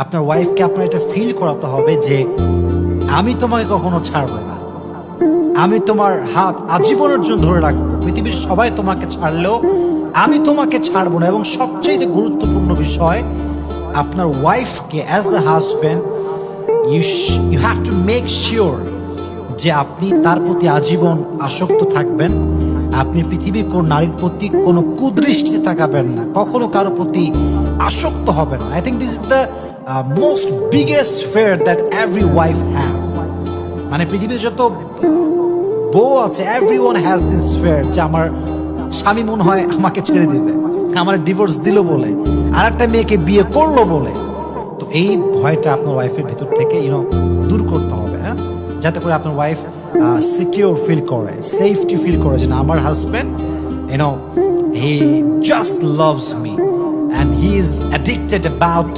আপনার ওয়াইফকে আপনার এটা ফিল করাতে হবে যে আমি তোমাকে কখনো ছাড়বো না, আমি তোমার হাত আজীবনের জন্য ধরে রাখবো, পৃথিবীর সবাই তোমাকে ছাড়লেও আমি তোমাকে ছাড়বো না। এবং সবচেয়ে গুরুত্বপূর্ণ বিষয়, আপনার ওয়াইফকে as a husband you have to make sure যে আপনি তার প্রতি আজীবন আসক্ত থাকবেন। আপনি পৃথিবীর কোন নারীর প্রতি কোনো কুদৃষ্টিতে তাকাবেন না, কখনো কারো প্রতি আসক্ত হবেন না। I think this is the most biggest fair that every wife have. মানে পৃথিবীর যত বউ আছে, এভরিওয়ান হ্যাজ দিস ফেয়ার যে আমার স্বামী মনে হয় আমাকে ছেড়ে দিবে, আমার ডিভোর্স দিল বলে, আর একটা মেয়েকে বিয়ে করলো বলে। তো এই ভয়টা আপনার ওয়াইফের ভিতর থেকে দূর করতে হবে, হ্যাঁ, যাতে করে আপনার ওয়াইফ সিকিউর ফিল করে, সেফটি ফিল করে যে না, আমার husband he just loves me and he is addicted about